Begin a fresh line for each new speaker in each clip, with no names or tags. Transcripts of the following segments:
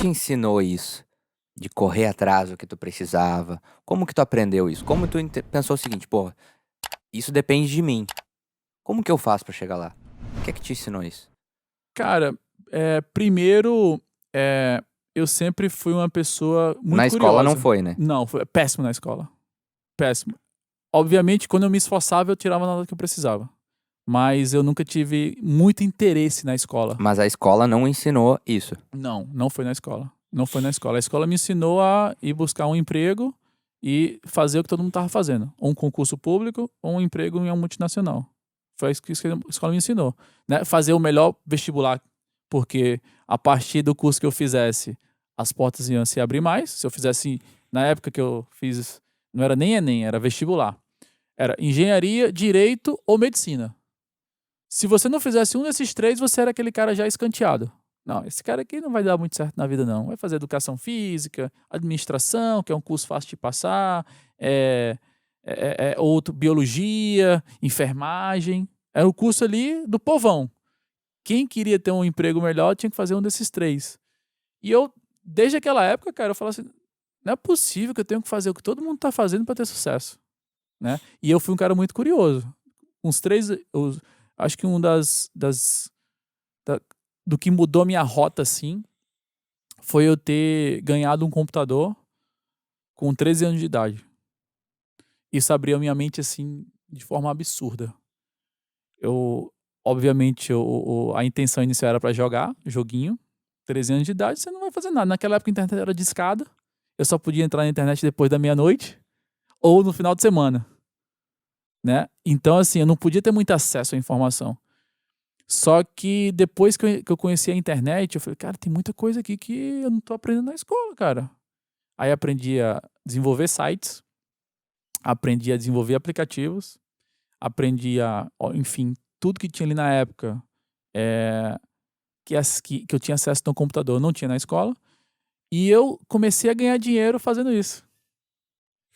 te ensinou isso? De correr atrás do que tu precisava? Como que tu aprendeu isso? Como tu pensou o seguinte, pô, isso depende de mim. Como que eu faço pra chegar lá? O que é que te ensinou isso?
Cara, primeiro, eu sempre fui uma pessoa
Na
muito
escola não
curiosa.
foi, né?
Não, foi péssimo na escola. Péssimo. Obviamente, quando eu me esforçava, eu tirava a nota que eu precisava. Mas eu nunca tive muito interesse na escola.
Mas a escola não ensinou isso.
Não, não foi na escola. Não foi na escola. A escola me ensinou a ir buscar um emprego e fazer o que todo mundo estava fazendo. Ou um concurso público ou um emprego em uma multinacional. Foi isso que a escola me ensinou. Né? Fazer o melhor vestibular, porque a partir do curso que eu fizesse, as portas iam se abrir mais. Se eu fizesse, na época que eu fiz, não era nem Enem, era vestibular. Era engenharia, direito ou medicina. Se você não fizesse um desses três, você era aquele cara já escanteado. Não, esse cara aqui não vai dar muito certo na vida, não. Vai fazer educação física, administração, que é um curso fácil de passar, outro, biologia, enfermagem. Era o curso ali do povão. Quem queria ter um emprego melhor tinha que fazer um desses três. E eu, desde aquela época, cara, eu falava assim, não é possível que eu tenha que fazer o que todo mundo tá fazendo para ter sucesso, né? E eu fui um cara muito curioso. Uns três, acho que do que mudou minha rota, assim, foi eu ter ganhado um computador com 13 anos de idade. Isso abriu a minha mente, assim, de forma absurda. Obviamente, a intenção inicial era para jogar joguinho. 13 anos de idade, você não vai fazer nada. Naquela época a internet era discada. Eu só podia entrar na internet depois da meia-noite ou no final de semana, né? Então, assim, eu não podia ter muito acesso à informação. Só que depois que eu conheci a internet, eu falei, cara, tem muita coisa aqui que eu não tô aprendendo na escola, cara. Aí aprendi a desenvolver sites, aprendi a desenvolver aplicativos, aprendi enfim, tudo que tinha ali na época que eu tinha acesso no computador, não tinha na escola. E eu comecei a ganhar dinheiro fazendo isso.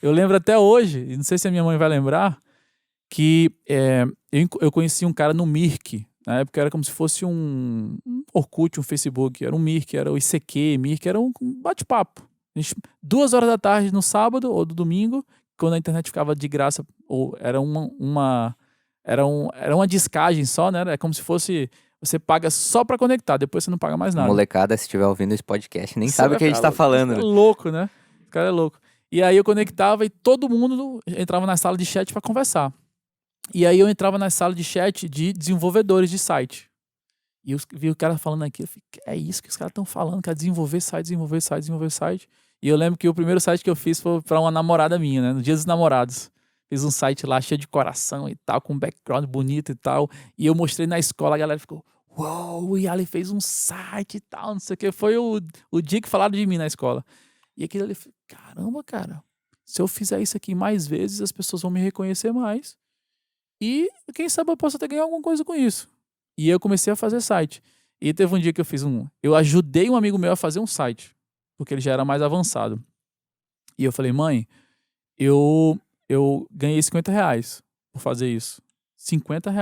Eu lembro até hoje, e não sei se a minha mãe vai lembrar, que eu conheci um cara no Mirk. Na época era como se fosse um Orkut, um Facebook. Era um Mirk, era o ICQ, Mirk, era um bate-papo. 2 horas da tarde no sábado ou do domingo, quando a internet ficava de graça, ou era uma discagem só, né? É como se fosse, você paga só pra conectar, depois você não paga mais
A
nada.
molecada, se estiver ouvindo esse podcast, nem
Você
sabe o
vai
que a gente
ficar
tá falando,
esse
né?
cara é louco, né? Esse cara é louco. E aí eu conectava e todo mundo entrava na sala de chat pra conversar. E aí eu entrava na sala de chat de desenvolvedores de site. E eu vi o cara falando aqui, eu falei, é isso que os caras estão falando, cara, desenvolver site, desenvolver site, desenvolver site. E eu lembro que o primeiro site que eu fiz foi pra uma namorada minha, né, no Dia dos Namorados. Fiz um site lá cheio de coração e tal, com um background bonito e tal. E eu mostrei na escola, a galera ficou, uou, o Yali fez um site e tal, não sei o que. Foi o dia que falaram de mim na escola. E aquilo ali, caramba, cara, se eu fizer isso aqui mais vezes, as pessoas vão me reconhecer mais. E quem sabe eu posso até ganhar alguma coisa com isso. E eu comecei a fazer site. E teve um dia que eu ajudei um amigo meu a fazer um site, porque ele já era mais avançado. E eu falei, mãe, eu ganhei R$ 50 por fazer isso. R$ 50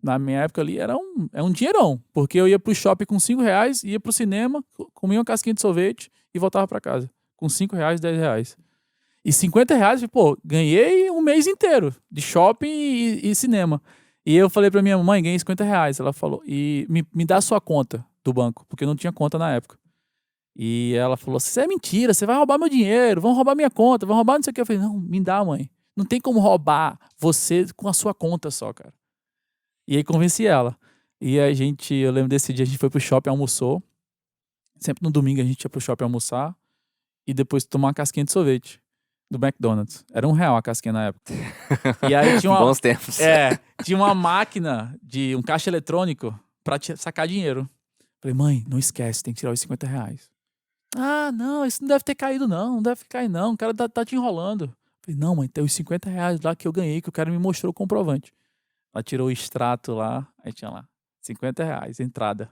na minha época ali era um dinheirão, porque eu ia pro shopping com R$ 5, ia pro cinema, comia uma casquinha de sorvete e voltava para casa. Com R$ 5, R$ 10. E R$ 50, pô, ganhei um mês inteiro de shopping e cinema. E eu falei pra minha mãe, ganhei R$ 50. Ela falou, e me dá a sua conta do banco, porque eu não tinha conta na época. E ela falou, isso é mentira, você vai roubar meu dinheiro, vão roubar minha conta, vão roubar não sei o que. Eu falei, não, me dá, mãe. Não tem como roubar você com a sua conta só, cara. E aí convenci ela. E eu lembro desse dia, a gente foi pro shopping, almoçou. Sempre no domingo a gente ia pro shopping almoçar. E depois tomar uma casquinha de sorvete do McDonald's. Era R$ 1 a casquinha na época. E aí
Bons tempos.
tinha uma máquina um caixa eletrônico pra sacar dinheiro. Falei, mãe, não esquece, tem que tirar os R$ 50. Ah, não, isso não deve ter caído não deve cair não, o cara tá te enrolando. Falei, não, mãe, tem os R$ 50 lá que eu ganhei, que o cara me mostrou o comprovante. Ela tirou o extrato lá, aí tinha lá, R$ 50, entrada.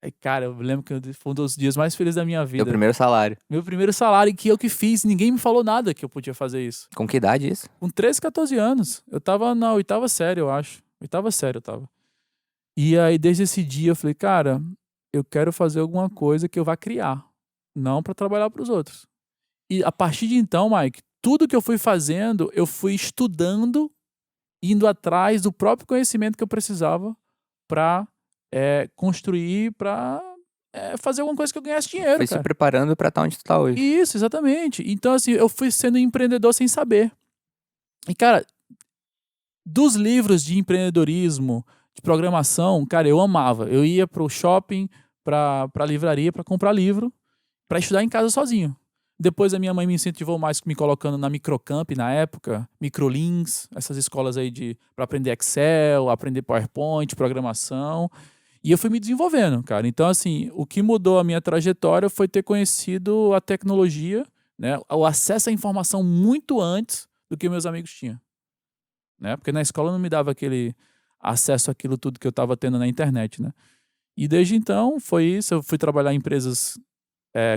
Aí, cara, eu lembro que foi um dos dias mais felizes da minha vida.
Teu primeiro salário.
Meu primeiro salário, que eu que fiz, ninguém me falou nada que eu podia fazer isso.
Com que idade isso?
Com 13, 14 anos. Eu tava na 8ª série, eu acho. 8ª série eu tava. E aí, desde esse dia, eu falei, cara, eu quero fazer alguma coisa que eu vá criar, não para trabalhar para os outros. E a partir de então, Mike, tudo que eu fui fazendo, eu fui estudando, indo atrás do próprio conhecimento que eu precisava para construir, para fazer alguma coisa que eu ganhasse dinheiro,
Foi se
cara.
preparando pra estar onde tu tá hoje.
Isso, exatamente. Então, assim, eu fui sendo empreendedor sem saber. E, cara, dos livros de empreendedorismo, de programação, cara, eu amava. Eu ia pro shopping, pra livraria, pra comprar livro, pra estudar em casa sozinho. Depois a minha mãe me incentivou mais me colocando na Microcamp na época, Microlins, essas escolas aí para aprender Excel, aprender PowerPoint, programação. E eu fui me desenvolvendo, cara. Então, assim, o que mudou a minha trajetória foi ter conhecido a tecnologia, né? O acesso à informação muito antes do que meus amigos tinham, né? Porque na escola não me dava aquele acesso àquilo tudo que eu estava tendo na internet, né? E desde então foi isso. Eu fui trabalhar em empresas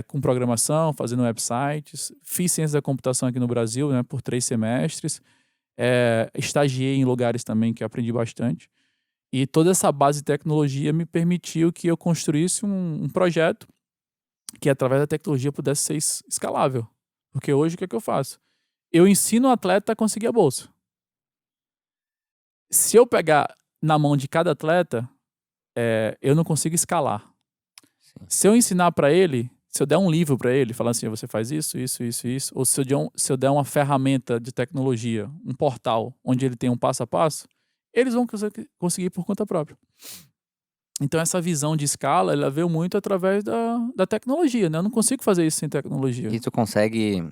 com programação, fazendo websites, fiz ciência da computação aqui no Brasil, né? Por 3 semestres. Estagiei em lugares também que eu aprendi bastante. E toda essa base de tecnologia me permitiu que eu construísse um projeto que, através da tecnologia, pudesse ser escalável. Porque hoje, o que é que eu faço? Eu ensino o atleta a conseguir a bolsa. Se eu pegar na mão de cada atleta, eu não consigo escalar.
Sim.
Se eu ensinar para ele, se eu der um livro para ele, falando assim, você faz isso, ou se eu der uma ferramenta de tecnologia, um portal, onde ele tem um passo a passo, eles vão conseguir por conta própria. Então essa visão de escala, ela veio muito através da tecnologia, né? Eu não consigo fazer isso sem tecnologia.
E tu consegue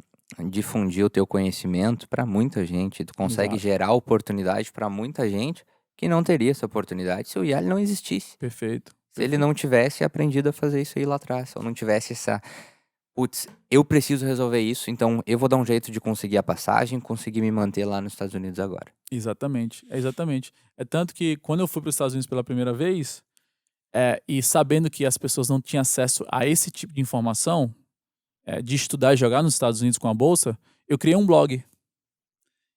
difundir o teu conhecimento para muita gente, tu consegue
Exato.
gerar oportunidade para muita gente que não teria essa oportunidade se o IAL não existisse.
Perfeito.
Se ele não tivesse aprendido a fazer isso aí lá atrás, ou não tivesse essa, putz, eu preciso resolver isso, então eu vou dar um jeito de conseguir a passagem, conseguir me manter lá nos Estados Unidos agora.
Exatamente, exatamente. É tanto que quando eu fui para os Estados Unidos pela primeira vez, e sabendo que as pessoas não tinham acesso a esse tipo de informação, de estudar e jogar nos Estados Unidos com a bolsa, eu criei um blog.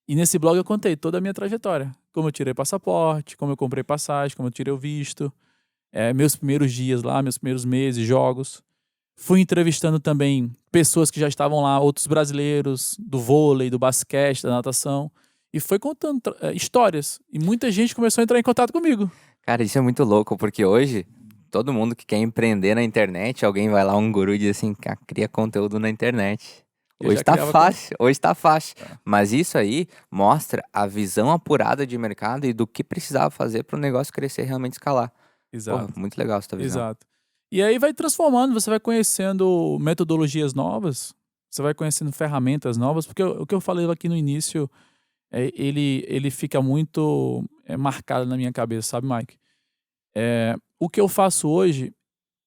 E nesse blog eu contei toda a minha trajetória. Como eu tirei passaporte, como eu comprei passagem, como eu tirei o visto, meus primeiros dias lá, meus primeiros meses, jogos. Fui entrevistando também pessoas que já estavam lá, outros brasileiros, do vôlei, do basquete, da natação. E foi contando histórias. E muita gente começou a entrar em contato comigo.
Cara, isso é muito louco, porque hoje, todo mundo que quer empreender na internet, alguém vai lá, um guru e diz assim, "Cara, cria conteúdo na internet."
Eu
Hoje
já
tá
criava
fácil, hoje tá fácil.
Tá.
Mas isso aí mostra a visão apurada de mercado e do que precisava fazer para o negócio crescer e realmente escalar. Porra,
Exato,
muito legal essa tua visão.
exato. E aí vai transformando, você vai conhecendo metodologias novas, você vai conhecendo ferramentas novas, porque o que eu falei aqui no início, ele fica muito marcado na minha cabeça, sabe, Mike? O que eu faço hoje,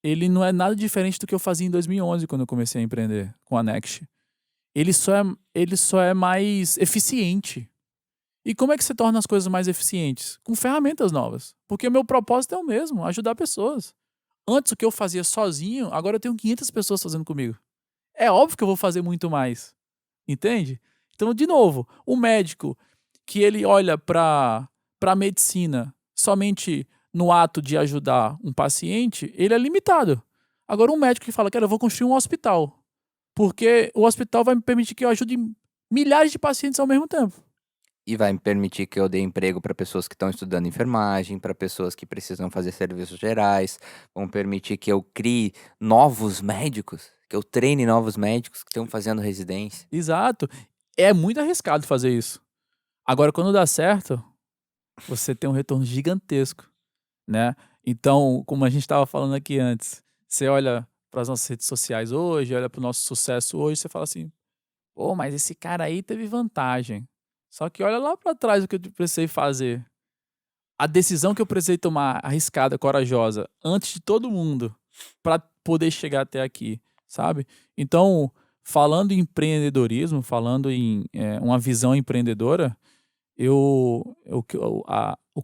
ele não é nada diferente do que eu fazia em 2011, quando eu comecei a empreender com a Next. Ele só é mais eficiente. E como é que você torna as coisas mais eficientes? Com ferramentas novas. Porque o meu propósito é o mesmo, ajudar pessoas. Antes, o que eu fazia sozinho, agora eu tenho 500 pessoas fazendo comigo. É óbvio que eu vou fazer muito mais. Entende? Então, de novo, o médico que ele olha para a medicina somente no ato de ajudar um paciente, ele é limitado. Agora, um médico que fala, cara, eu vou construir um hospital. Porque o hospital vai me permitir que eu ajude milhares de pacientes ao mesmo tempo.
E vai me permitir que eu dê emprego para pessoas que estão estudando enfermagem, para pessoas que precisam fazer serviços gerais, vão permitir que eu crie novos médicos, que eu treine novos médicos que estão fazendo residência.
Exato. É muito arriscado fazer isso. Agora, quando dá certo, você tem um retorno gigantesco, né? Então, como a gente estava falando aqui antes, você olha para as nossas redes sociais hoje, olha para o nosso sucesso hoje, você fala assim, pô, mas esse cara aí teve vantagem. Só que olha lá para trás o que eu precisei fazer. A decisão que eu precisei tomar, arriscada, corajosa, antes de todo mundo, para poder chegar até aqui, sabe? Então, falando em empreendedorismo, falando em uma visão empreendedora, o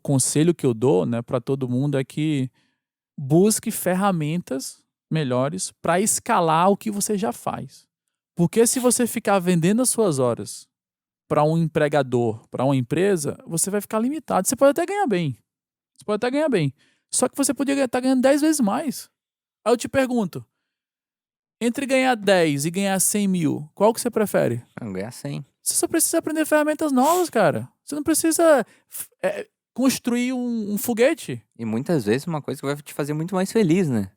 conselho que eu dou, né, para todo mundo é que busque ferramentas melhores para escalar o que você já faz. Porque se você ficar vendendo as suas horas para um empregador, para uma empresa, você vai ficar limitado. Você pode até ganhar bem. Você pode até ganhar bem. Só que você poderia estar ganhando 10 vezes mais. Aí eu te pergunto, entre ganhar 10 e ganhar 100 mil, qual que você prefere?
Não, ganhar 100.
Você só precisa aprender ferramentas novas, cara. Você não precisa construir um foguete.
E muitas vezes uma coisa que vai te fazer muito mais feliz, né?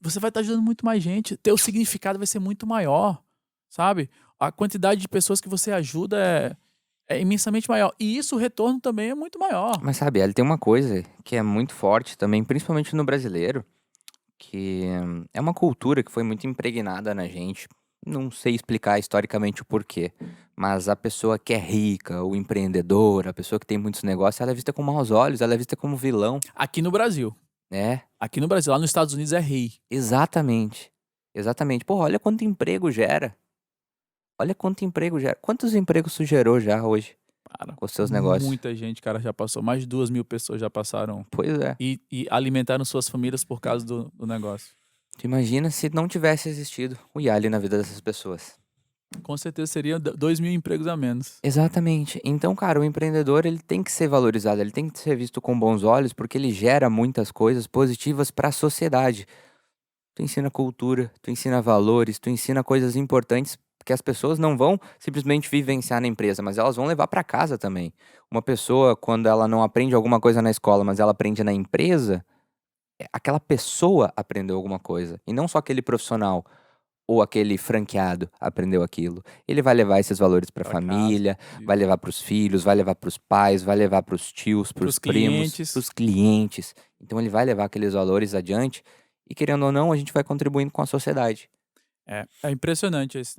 Você vai estar ajudando muito mais gente. Teu significado vai ser muito maior, sabe? A quantidade de pessoas que você ajuda é imensamente maior. E isso, o retorno também é muito maior.
Mas sabe, ele tem uma coisa que é muito forte também, principalmente no brasileiro, que é uma cultura que foi muito impregnada na gente. Não sei explicar historicamente o porquê, mas a pessoa que é rica, o empreendedor, a pessoa que tem muitos negócios, ela é vista com maus olhos, ela é vista como vilão,
Aqui no Brasil.
né?
Aqui no Brasil. Lá nos Estados Unidos é rei.
Exatamente. Exatamente. Pô, olha quanto emprego gera. Olha quanto emprego gera. Quantos empregos tu gerou já hoje
Cara,
com os seus negócios?
muita gente, cara, já passou. Mais de 2.000 pessoas já passaram
Pois é.
e alimentaram suas famílias por causa do negócio.
Tu imagina se não tivesse existido o Yali na vida dessas pessoas.
Com certeza seria 2.000 empregos a menos.
Exatamente. Então, cara, o empreendedor ele tem que ser valorizado, ele tem que ser visto com bons olhos, porque ele gera muitas coisas positivas para a sociedade. Tu ensina cultura, tu ensina valores, tu ensina coisas importantes que as pessoas não vão simplesmente vivenciar na empresa, mas elas vão levar para casa também. Uma pessoa, quando ela não aprende alguma coisa na escola, mas ela aprende na empresa, aquela pessoa aprendeu alguma coisa. E não só aquele profissional ou aquele franqueado aprendeu aquilo. Ele vai levar esses valores para a
Pra casa.
família, vai levar para os filhos, vai levar para os pais, vai levar para os tios, para
Pros
os primos, para
clientes.
os clientes. Então ele vai levar aqueles valores adiante e, querendo ou não, a gente vai contribuindo com a sociedade.
É impressionante esse negócio.